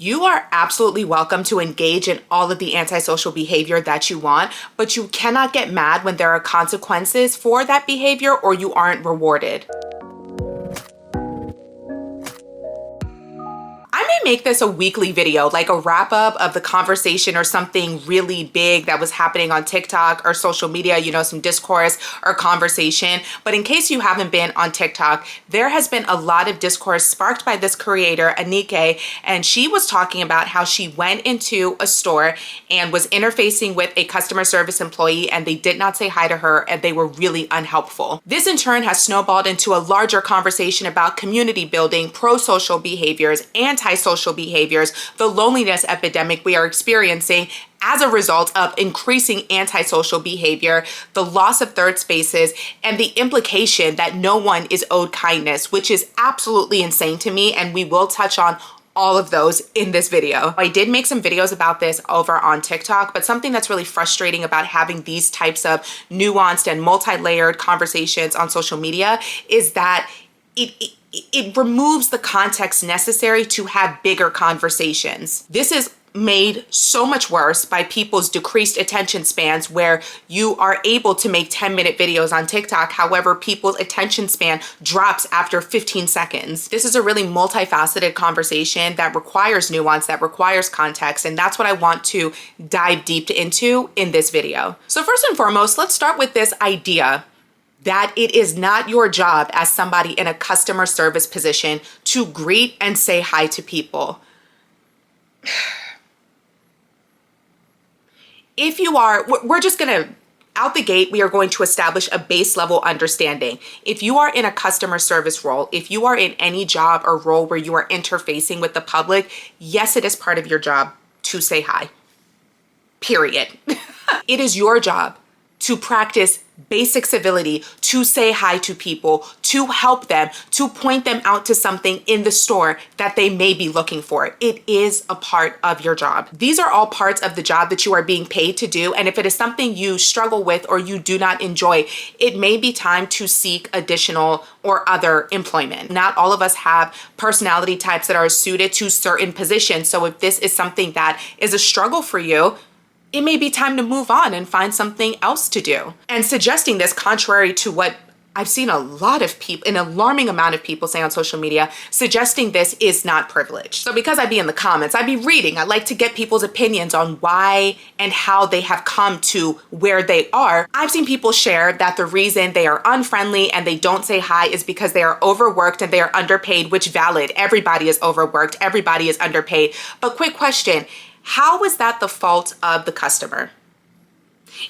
You are absolutely welcome to engage in all of the antisocial behavior that you want, but you cannot get mad when there are consequences for that behavior or you aren't rewarded. I may make this a weekly video, like a wrap up of the conversation or something really big that was happening on TikTok or social media, some discourse or conversation. But in case you haven't been on TikTok, there has been a lot of discourse sparked by this creator, Anike, and she was talking about how she went into a store and was interfacing with a customer service employee and they did not say hi to her and they were really unhelpful. This in turn has snowballed into a larger conversation about community building, pro-social behaviors, anti-social behaviors, the loneliness epidemic we are experiencing as a result of increasing antisocial behavior, the loss of third spaces, and the implication that no one is owed kindness, which is absolutely insane to me, and we will touch on all of those in this video. I did make some videos about this over on TikTok, but something that's really frustrating about having these types of nuanced and multi-layered conversations on social media is that it removes the context necessary to have bigger conversations. This is made so much worse by people's decreased attention spans, where you are able to make 10-minute videos on TikTok. However, people's attention span drops after 15 seconds. This is a really multifaceted conversation that requires nuance, that requires context, and that's what I want to dive deep into in this video. So first and foremost, let's start with this idea that it is not your job as somebody in a customer service position to greet and say hi to people. If you are, we're just gonna, out the gate, we are going to establish a base level understanding. If you are in a customer service role, if you are in any job or role where you are interfacing with the public, yes, it is part of your job to say hi, period. It is your job to practice basic civility, to say hi to people, to help them, to point them out to something in the store that they may be looking for. It is a part of your job. These are all parts of the job that you are being paid to do. And if it is something you struggle with or you do not enjoy, it may be time to seek additional or other employment. Not all of us have personality types that are suited to certain positions. So if this is something that is a struggle for you, it may be time to move on and find something else to do. And suggesting this, contrary to what I've seen a lot of people, an alarming amount of people say on social media, suggesting this is not privilege. So because I'd be in the comments, I'd be reading, I like to get people's opinions on why and how they have come to where they are. I've seen people share that the reason they are unfriendly and they don't say hi is because they are overworked and they are underpaid, which valid. Everybody is overworked, everybody is underpaid. But quick question, how is that the fault of the customer?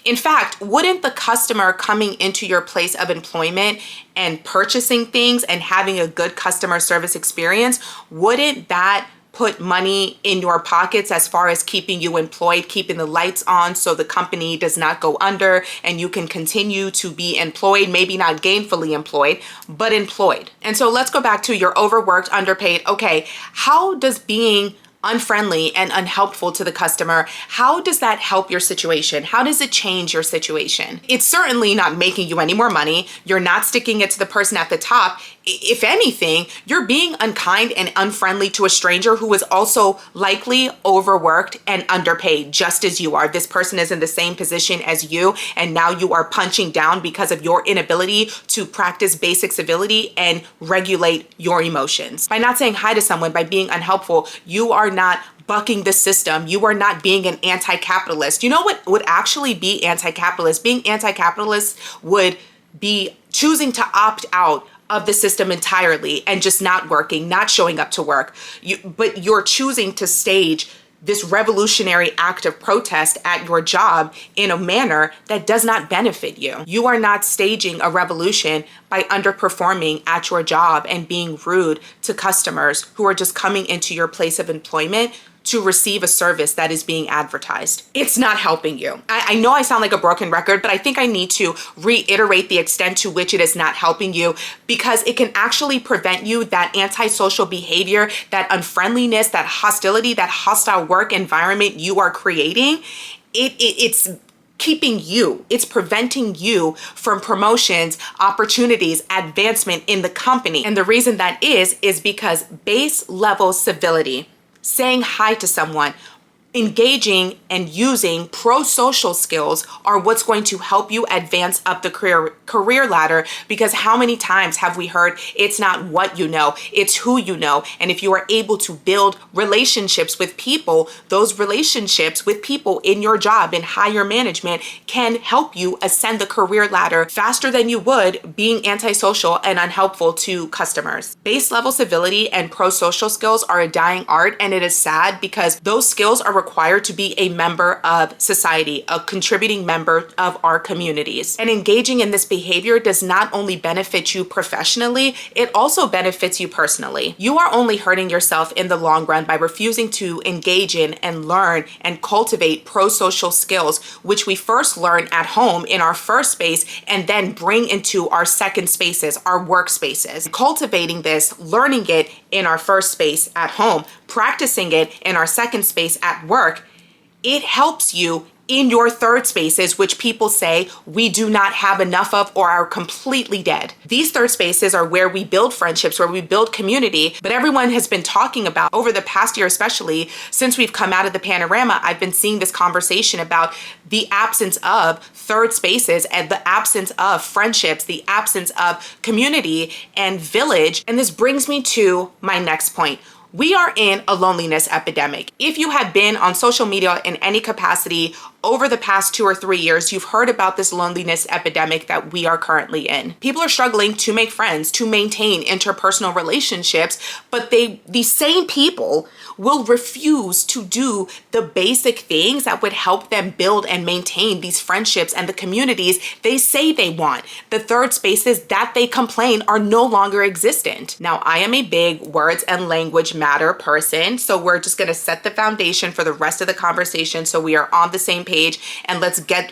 In fact, wouldn't the customer coming into your place of employment and purchasing things and having a good customer service experience, wouldn't that put money in your pockets as far as keeping you employed, keeping the lights on so the company does not go under and you can continue to be employed, maybe not gainfully employed, but employed? And so let's go back to you're overworked, underpaid. Okay, how does being unfriendly and unhelpful to the customer, how does that help your situation? How does it change your situation? It's certainly not making you any more money. You're not sticking it to the person at the top. If anything, you're being unkind and unfriendly to a stranger who is also likely overworked and underpaid, just as you are. This person is in the same position as you, and now you are punching down because of your inability to practice basic civility and regulate your emotions. By not saying hi to someone, by being unhelpful, you are not bucking the system. You are not being an anti-capitalist. You know what would actually be anti-capitalist? Being anti-capitalist would be choosing to opt out of the system entirely and just not working, not showing up to work. But you're choosing to stage this revolutionary act of protest at your job in a manner that does not benefit you. You are not staging a revolution by underperforming at your job and being rude to customers who are just coming into your place of employment to receive a service that is being advertised. It's not helping you. I know I sound like a broken record, but I think I need to reiterate the extent to which it is not helping you, because it can actually prevent you, that antisocial behavior, that unfriendliness, that hostility, that hostile work environment you are creating. It's keeping you, it's preventing you from promotions, opportunities, advancement in the company. And the reason that is because base level civility, saying hi to someone, engaging and using pro-social skills are what's going to help you advance up the career ladder, because how many times have we heard it's not what you know, it's who you know. And if you are able to build relationships with people, those relationships with people in your job in higher management can help you ascend the career ladder faster than you would being antisocial and unhelpful to customers. Base level civility and pro-social skills are a dying art, and it is sad because those skills are required to be a member of society, a contributing member of our communities. And engaging in this behavior does not only benefit you professionally, it also benefits you personally. You are only hurting yourself in the long run by refusing to engage in and learn and cultivate pro-social skills, which we first learn at home in our first space and then bring into our second spaces, our workspaces. Cultivating this, learning it in our first space at home, practicing it in our second space at work, it helps you in your third spaces, which people say we do not have enough of or are completely dead. These third spaces are where we build friendships, where we build community, but everyone has been talking about over the past year, especially since we've come out of the panorama, I've been seeing this conversation about the absence of third spaces and the absence of friendships, the absence of community and village. And this brings me to my next point. We are in a loneliness epidemic. If you have been on social media in any capacity over the past 2 or 3 years, you've heard about this loneliness epidemic that we are currently in. People are struggling to make friends, to maintain interpersonal relationships, but these same people will refuse to do the basic things that would help them build and maintain these friendships and the communities they say they want. The third spaces that they complain are no longer existent. Now, I am a big words and language matter person, so we're just gonna set the foundation for the rest of the conversation so we are on the same page, and let's get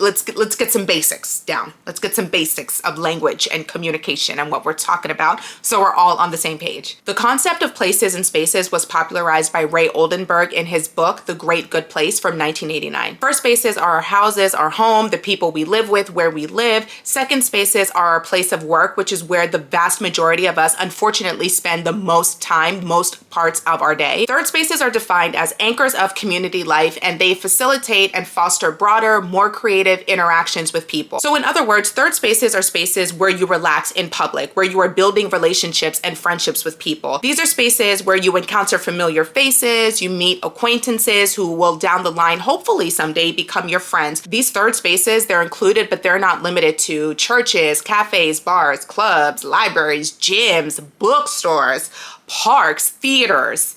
some basics down. Let's get some basics of language and communication and what we're talking about so we're all on the same page. The concept of places and spaces was popularized by Ray Oldenburg in his book, The Great Good Place from 1989. First spaces are our houses, our home, the people we live with, where we live. Second spaces are our place of work, which is where the vast majority of us unfortunately spend the most time, most parts of our day. Third spaces are defined as anchors of community life, and they facilitate and foster broader, more creative interactions with people. So in other words, third spaces are spaces where you relax in public, where you are building relationships and friendships with people. These are spaces where you encounter familiar faces, you meet acquaintances who will down the line, hopefully someday, become your friends. These third spaces, they're included, but they're not limited to churches, cafes, bars, clubs, libraries, gyms, bookstores, parks, theaters,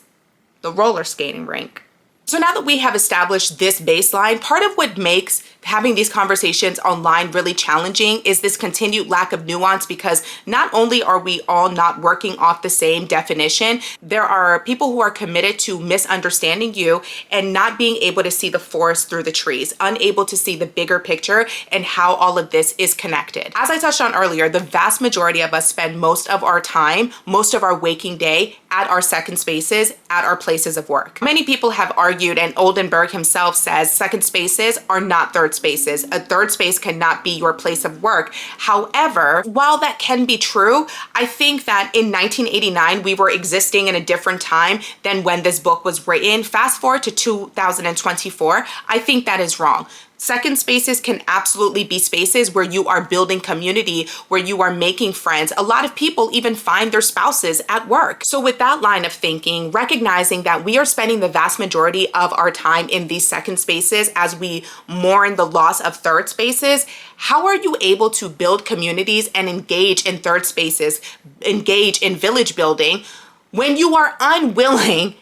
the roller skating rink. So now that we have established this baseline, part of what makes having these conversations online really challenging is this continued lack of nuance, because not only are we all not working off the same definition, there are people who are committed to misunderstanding you and not being able to see the forest through the trees, unable to see the bigger picture and how all of this is connected. As I touched on earlier, the vast majority of us spend most of our time, most of our waking day at our second spaces, at our places of work. Many people have argued, and Oldenburg himself says, second spaces are not third spaces. A third space cannot be your place of work. However, while that can be true, I think that in 1989, we were existing in a different time than when this book was written. Fast forward to 2024, I think that is wrong. Second spaces can absolutely be spaces where you are building community, where you are making friends. A lot of people even find their spouses at work. So with that line of thinking, recognizing that we are spending the vast majority of our time in these second spaces as we mourn the loss of third spaces, how are you able to build communities and engage in third spaces, engage in village building, when you are unwilling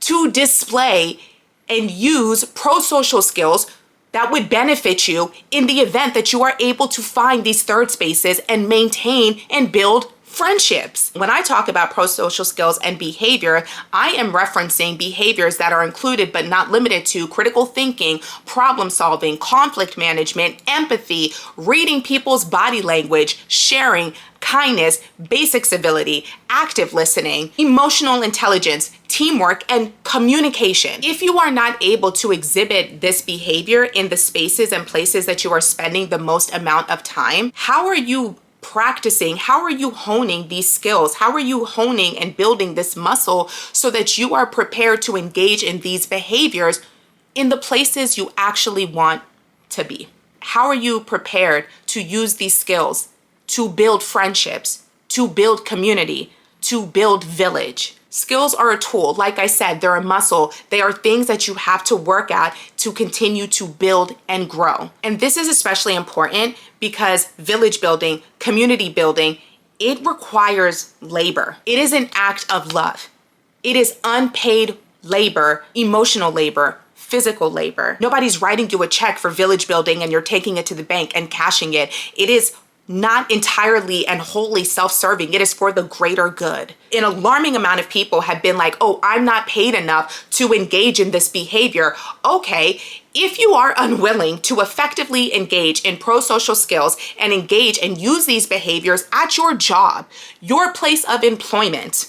to display and use pro-social skills that would benefit you in the event that you are able to find these third spaces and maintain and build friendships? When I talk about pro-social skills and behavior, I am referencing behaviors that are included but not limited to critical thinking, problem solving, conflict management, empathy, reading people's body language, sharing, kindness, basic civility, active listening, emotional intelligence, teamwork, and communication. If you are not able to exhibit this behavior in the spaces and places that you are spending the most amount of time, how are you practicing? How are you honing these skills? How are you honing and building this muscle so that you are prepared to engage in these behaviors in the places you actually want to be? How are you prepared to use these skills to build friendships, to build community, to build village? Skills are a tool. Like I said, they're a muscle. They are things that you have to work at to continue to build and grow. And this is especially important because village building, community building, it requires labor. It is an act of love. It is unpaid labor, emotional labor, physical labor. Nobody's writing you a check for village building and you're taking it to the bank and cashing it. It is not entirely and wholly self-serving. It is for the greater good. An alarming amount of people have been like, oh, I'm not paid enough to engage in this behavior. Okay, if you are unwilling to effectively engage in pro-social skills and engage and use these behaviors at your job, your place of employment,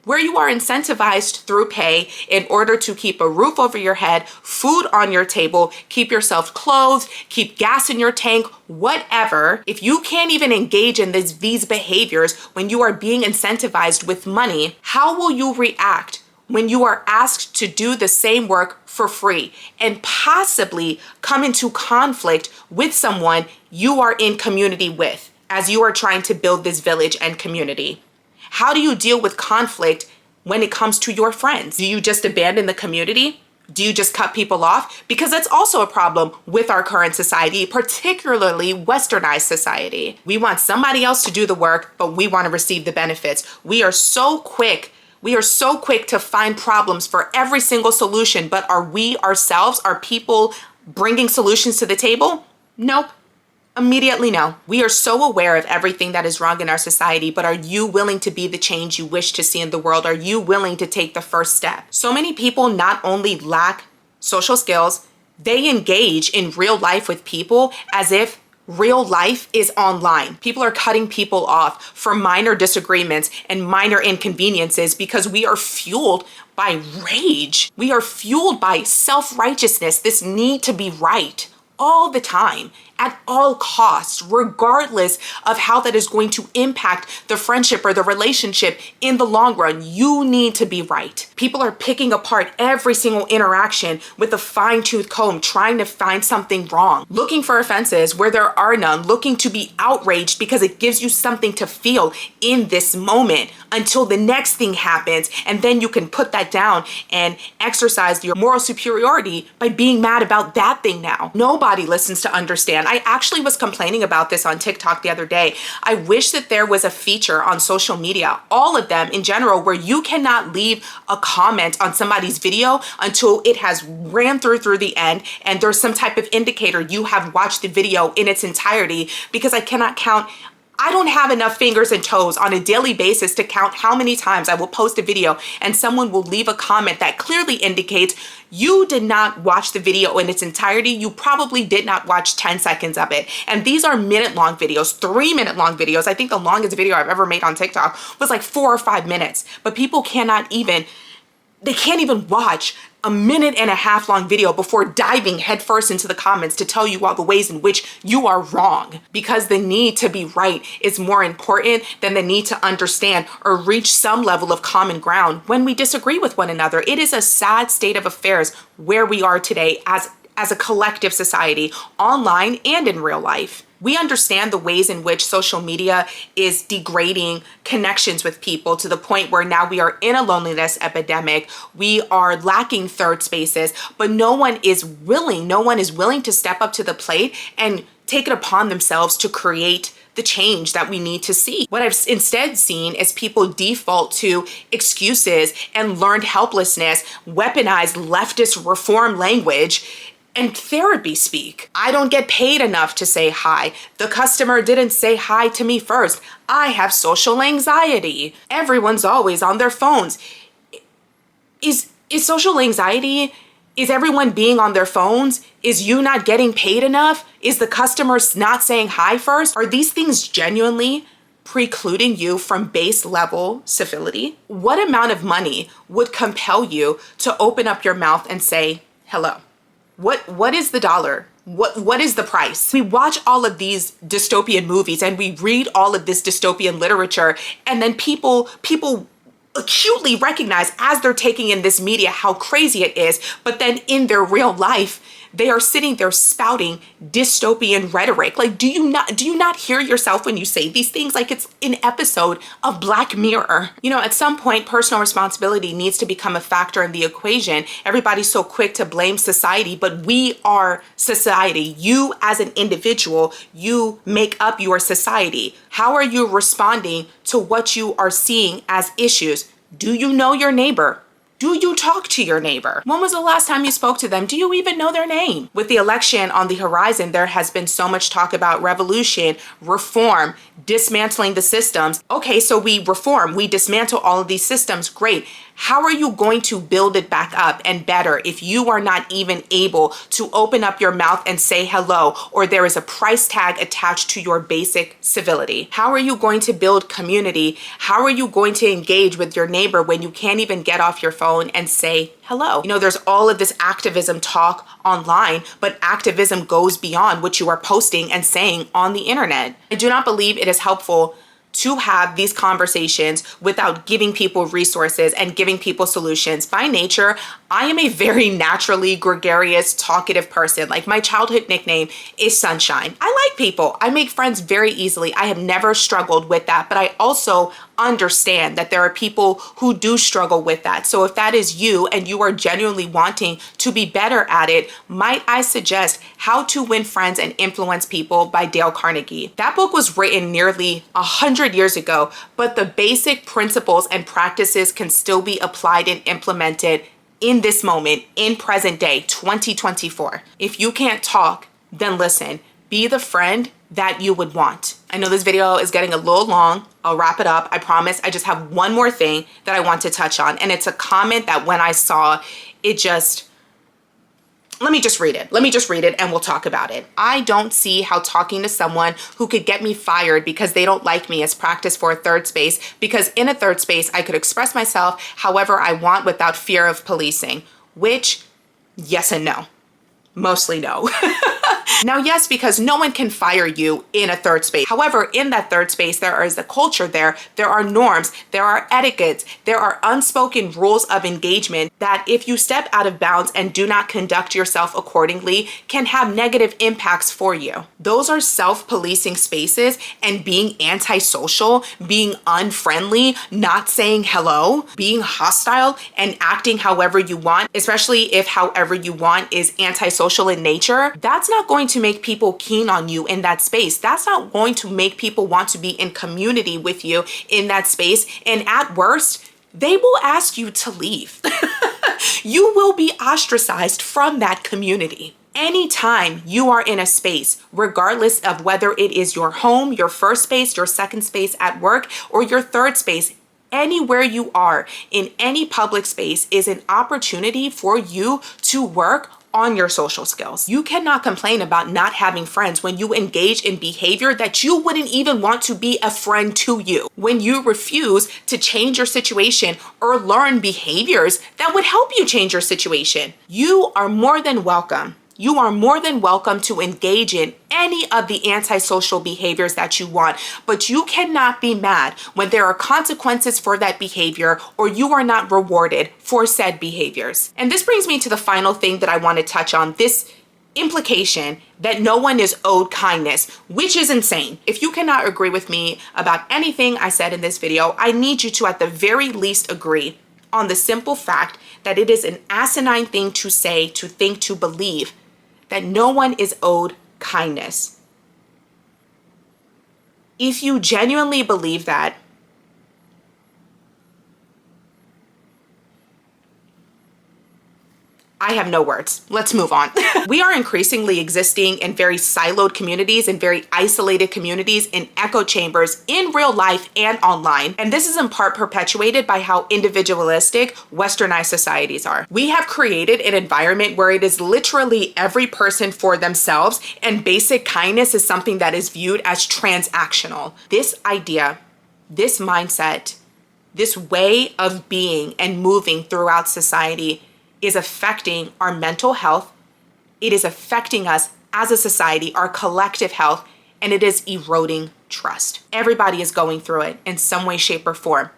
where you are incentivized through pay in order to keep a roof over your head, food on your table, keep yourself clothed, keep gas in your tank, whatever. If you can't even engage in these behaviors when you are being incentivized with money, how will you react when you are asked to do the same work for free and possibly come into conflict with someone you are in community with as you are trying to build this village and community? How do you deal with conflict when it comes to your friends? Do you just abandon the community? Do you just cut people off? Because that's also a problem with our current society, particularly westernized society. We want somebody else to do the work, but we want to receive the benefits. We are so quick to find problems for every single solution, but are we ourselves, are people bringing solutions to the table? Nope. Immediately no. We are so aware of everything that is wrong in our society, but are you willing to be the change you wish to see in the world? Are you willing to take the first step? So many people not only lack social skills, they engage in real life with people as if real life is online. People are cutting people off for minor disagreements and minor inconveniences because we are fueled by rage. We are fueled by self-righteousness, this need to be right all the time, at all costs, regardless of how that is going to impact the friendship or the relationship in the long run. You need to be right. People are picking apart every single interaction with a fine-tooth comb, trying to find something wrong, looking for offenses where there are none, looking to be outraged because it gives you something to feel in this moment until the next thing happens. And then you can put that down and exercise your moral superiority by being mad about that thing now. Nobody listens to understand. I actually was complaining about this on TikTok the other day. I wish that there was a feature on social media, all of them in general, where you cannot leave a comment on somebody's video until it has ran through the end and there's some type of indicator you have watched the video in its entirety, because I cannot count. I don't have enough fingers and toes on a daily basis to count how many times I will post a video and someone will leave a comment that clearly indicates you did not watch the video in its entirety. You probably did not watch 10 seconds of it. And these are minute-long videos, 3-minute-long videos. I think the longest video I've ever made on TikTok was like 4 or 5 minutes. But people can't even watch a 1.5-minute long video before diving headfirst into the comments to tell you all the ways in which you are wrong, because the need to be right is more important than the need to understand or reach some level of common ground when we disagree with one another. It is a sad state of affairs where we are today as a collective society, online and in real life. We understand the ways in which social media is degrading connections with people to the point where now we are in a loneliness epidemic. We are lacking third spaces, but no one is willing to step up to the plate and take it upon themselves to create the change that we need to see. What I've instead seen is people default to excuses and learned helplessness, weaponized leftist reform language, and therapy speak. I don't get paid enough to say hi. The customer didn't say hi to me first. I have social anxiety. Everyone's always on their phones. Is social anxiety, is everyone being on their phones? Is you not getting paid enough? Is the customer not saying hi first? Are these things genuinely precluding you from base level civility? What amount of money would compel you to open up your mouth and say hello? What is the dollar What is the price? We watch all of these dystopian movies and we read all of this dystopian literature, and then people acutely recognize as they're taking in this media how crazy it is, but then in their real life, they are sitting there spouting dystopian rhetoric. Like, do you not hear yourself when you say these things? Like, it's an episode of Black Mirror. You know, at some point, personal responsibility needs to become a factor in the equation. Everybody's so quick to blame society, but we are society. You as an individual, you make up your society. How are you responding to what you are seeing as issues? Do you know your neighbor? Do you talk to your neighbor? When was the last time you spoke to them? Do you even know their name? With the election on the horizon, there has been so much talk about revolution, reform, dismantling the systems. Okay, so we reform, we dismantle all of these systems. Great. How are you going to build it back up and better if you are not even able to open up your mouth and say hello, or there is a price tag attached to your basic civility? How are you going to build community? How are you going to engage with your neighbor when you can't even get off your phone and say hello? You know, there's all of this activism talk online, but activism goes beyond what you are posting and saying on the internet. I do not believe it is helpful to have these conversations without giving people resources and giving people solutions. By nature, I am a very naturally gregarious, talkative person. Like, my childhood nickname is Sunshine. I like people. I make friends very easily. I have never struggled with that, but I also understand that there are people who do struggle with that. So if that is you and you are genuinely wanting to be better at it, might I suggest How to Win Friends and Influence People by Dale Carnegie. That book was written nearly 100 years ago, but the basic principles and practices can still be applied and implemented in this moment, in present day, 2024. If you can't talk, then listen. Be the friend that you would want. I know this video is getting a little long. I'll wrap it up. I promise. I just have one more thing that I want to touch on. And it's a comment that when I saw it, let me just read it and we'll talk about it. I don't see how talking to someone who could get me fired because they don't like me is practice for a third space, because in a third space, I could express myself however I want without fear of policing, which, yes and no. Mostly no. Now, yes, because no one can fire you in a third space. However, in that third space, there is a culture there are norms, there are etiquettes, there are unspoken rules of engagement that if you step out of bounds and do not conduct yourself accordingly can have negative impacts for you. Those are self-policing spaces, and being antisocial, being unfriendly, not saying hello, being hostile, and acting however you want, especially if however you want is antisocial in nature, that's not going to make people keen on you in that space. That's not going to make people want to be in community with you in that space. And at worst, they will ask you to leave. You will be ostracized from that community. Anytime you are in a space, regardless of whether it is your home, your first space, your second space at work, or your third space, anywhere you are in any public space is an opportunity for you to work on your social skills. You cannot complain about not having friends when you engage in behavior that you wouldn't even want to be a friend to you. When you refuse to change your situation or learn behaviors that would help you change your situation, you are more than welcome. You are more than welcome to engage in any of the antisocial behaviors that you want, but you cannot be mad when there are consequences for that behavior or you are not rewarded for said behaviors. And this brings me to the final thing that I want to touch on, this implication that no one is owed kindness, which is insane. If you cannot agree with me about anything I said in this video, I need you to at the very least agree on the simple fact that it is an asinine thing to say, to think, to believe that no one is owed kindness. If you genuinely believe that, I have no words. Let's move on. We are increasingly existing in very siloed communities and very isolated communities in echo chambers in real life and online. And this is in part perpetuated by how individualistic westernized societies are. We have created an environment where it is literally every person for themselves, and basic kindness is something that is viewed as transactional. This idea, this mindset, this way of being and moving throughout society is affecting our mental health. It is affecting us as a society, our collective health, and it is eroding trust. Everybody is going through it in some way, shape, or form.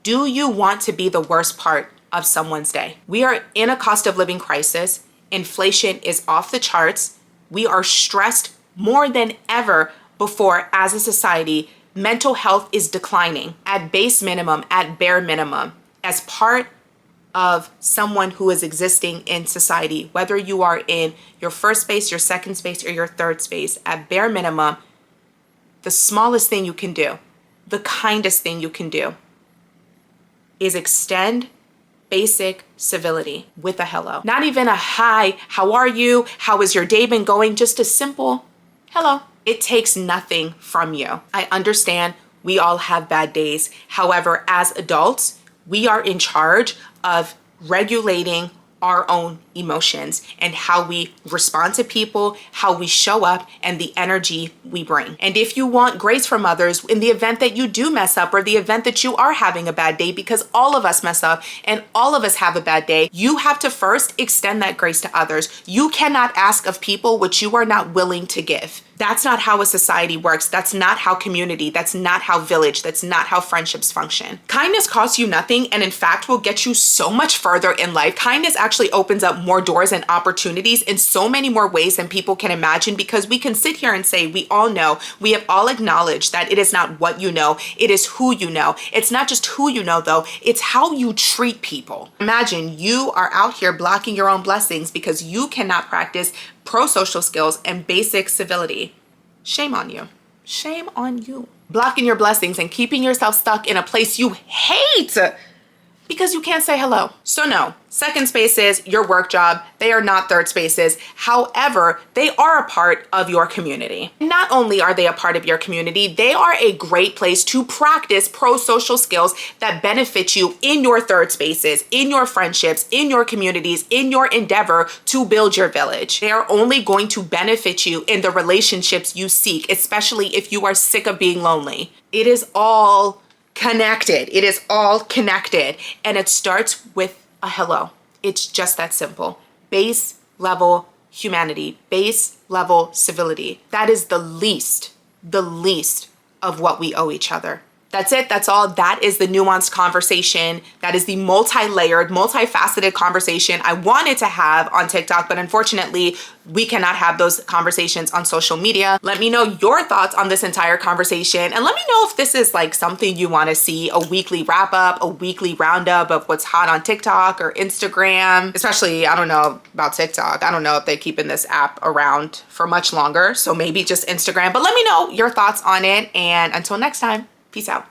Do you want to be the worst part of someone's day? We are in a cost of living crisis. Inflation is off the charts. We are stressed more than ever before as a society. Mental health is declining at base minimum, at bare minimum, as part of someone who is existing in society, whether you are in your first space, your second space, or your third space. At bare minimum, the smallest thing you can do, the kindest thing you can do, is extend basic civility with a hello. Not even a hi, how are you? How has your day been going? Just a simple hello. It takes nothing from you. I understand we all have bad days. However, as adults, we are in charge of regulating our own emotions and how we respond to people, how we show up, and the energy we bring. And if you want grace from others in the event that you do mess up or the event that you are having a bad day, because all of us mess up and all of us have a bad day, you have to first extend that grace to others. You cannot ask of people what you are not willing to give. That's not how a society works. That's not how community, that's not how village, that's not how friendships function. Kindness costs you nothing and in fact will get you so much further in life. Kindness actually opens up more doors and opportunities in so many more ways than people can imagine, because we can sit here and say, we all know, we have all acknowledged that it is not what you know, it is who you know. It's not just who you know though, it's how you treat people. Imagine you are out here blocking your own blessings because you cannot practice pro-social skills and basic civility. Shame on you. Shame on you. Blocking your blessings and keeping yourself stuck in a place you hate because you can't say hello. So no, second spaces, your work job, they are not third spaces. However, they are a part of your community. Not only are they a part of your community, they are a great place to practice pro-social skills that benefit you in your third spaces, in your friendships, in your communities, in your endeavor to build your village. They are only going to benefit you in the relationships you seek, especially if you are sick of being lonely. It is all connected. It is all connected. And it starts with a hello. It's just that simple. Base level humanity, base level civility. That is the least of what we owe each other. That's it. That's all. That is the nuanced conversation. That is the multi-layered, multifaceted conversation I wanted to have on TikTok, but unfortunately, we cannot have those conversations on social media. Let me know your thoughts on this entire conversation, and let me know if this is like something you want to see, a weekly wrap up, a weekly roundup of what's hot on TikTok or Instagram. Especially, I don't know about TikTok. I don't know if they're keeping this app around for much longer, so maybe just Instagram, but let me know your thoughts on it. And until next time, peace out.